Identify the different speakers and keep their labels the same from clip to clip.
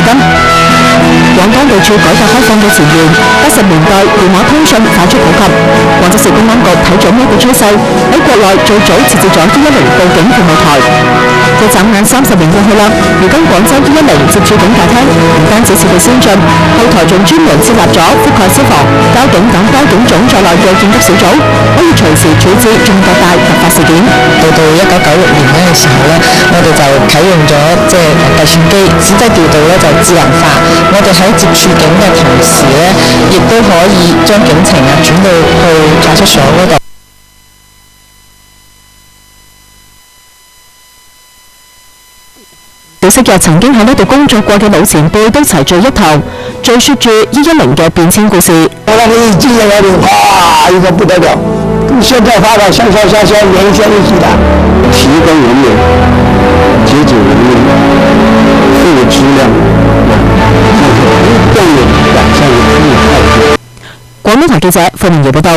Speaker 1: 金。廣江地處改革開放嘅前沿，80年代電話通訊快速普及。廣州市公安局睇準呢個趨勢，喺國內最早設置咗110報警服務台。一眨眼30年過去啦，如今廣州110接駐警大廳唔單止設備先進，後台仲專門設立咗覆蓋消防、交警等多警種在內嘅應急小組，可以隨時處置重大突發事件。
Speaker 2: 到1996年嘅時候咧，我哋就啟用咗計算機，指揮調度咧就智能化。我哋喺接駐警嘅同時咧，亦都可以將警情轉到去派出所嗰度。
Speaker 1: 昔日曾經喺呢度工作過嘅老前輩都齊聚一堂，敘述住110嘅變遷故事。
Speaker 3: 我那裡進來那裡，哇，一個不得了，跟現在發展相連在一起的，提高人員、節省人員、服務質量，更有改善服務態度。
Speaker 1: 廣東台記者傅明瑤報道。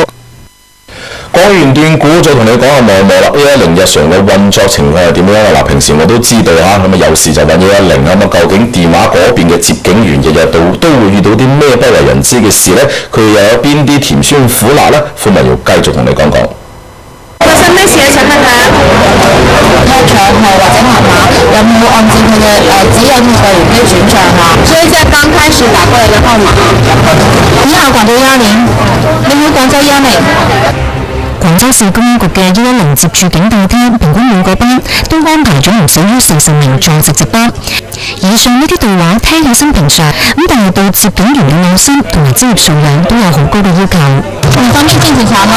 Speaker 4: 講完段故，再同你講下網絡啦。110日常嘅運作情況係點樣啊？嗱，平時我都知道嚇，咁啊有時就揾110啊，咁究竟電話嗰邊嘅接警員日日都會遇到啲咩不為人知嘅事呢？佢又有邊啲甜酸苦辣呢？傅文耀繼續同你講講。
Speaker 5: 發生咩事啊？請問下，開搶號或者號碼有冇按照佢嘅指引去轉賬啊？說一下剛開始打過來的號碼。你好，廣州110。你好，廣州110。
Speaker 1: 廣州市公安局嘅110接駐警大廳，平均每個班都安排咗唔少於40名在職值班。以上呢啲對話聽起身平常，咁但係對接警員嘅耐心同埋職業素養都有好高嘅要求。
Speaker 5: 方便進檢查嗎？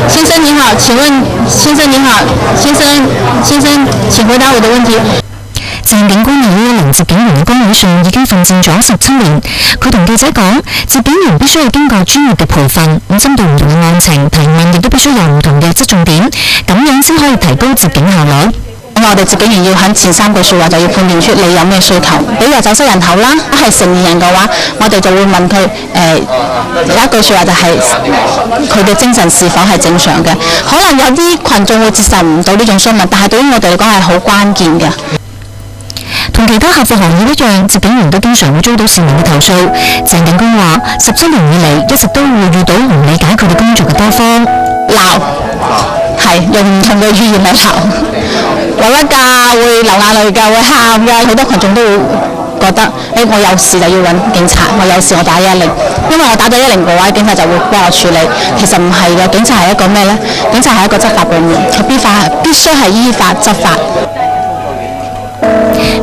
Speaker 5: 先生你好，請問先生你好，先生，請回答我的問題。
Speaker 1: 鄭警官喺110接警員嘅崗位上已經奮戰咗17年，佢同記者講，接警員必須要經過專業嘅培訓，咁針對唔同嘅案情提問亦都必須有唔同嘅側重點，咁樣先可以提高接警效率。
Speaker 5: 我哋接警員要喺前3句説話就要判斷出你有咩需求，比如走失人口啦，係成年人嘅話，我哋就會問佢有一句説話就係佢嘅精神是否係正常嘅。可能有啲群眾會接受唔到呢種詢問，但係對於我哋嚟講係好關鍵嘅。
Speaker 1: 同其他客服行業一樣，接警員都經常會遭到市民嘅投訴。鄭警官話：17年以嚟一直都會遇到唔理解佢哋工作嘅多方，
Speaker 5: 鬧係用唔同嘅語言嚟鬧，有一架會流眼淚㗎，會喊㗎，好多群眾都會覺得我有事就要揾警察，我有事我打110，因為我打咗110嘅話，警察就會幫我處理。其實唔係嘅，警察係一個咩呢？警察係一個執法部門，佢必須係依法執法。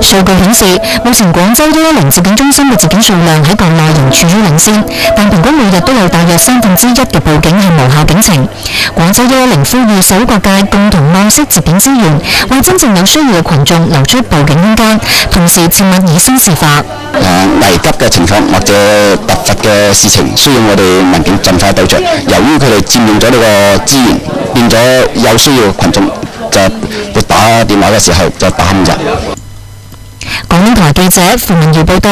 Speaker 1: 數據顯示，目前廣州110接警中心嘅接警數量喺國內仍處於領先，但平均每日都有大約1/3嘅報警係無效警情。廣州110呼籲社會各界共同愛惜接警資源，為真正有需要嘅群眾留出報警空間，同時切勿以身試法。
Speaker 3: 危急嘅情況或者突發嘅事情，需要我哋民警盡快對著。由於佢哋佔用咗呢個資源，變咗有需要嘅群眾就撥打電話嘅時候就打唔入。
Speaker 1: 廣東台記者傅文耀報道。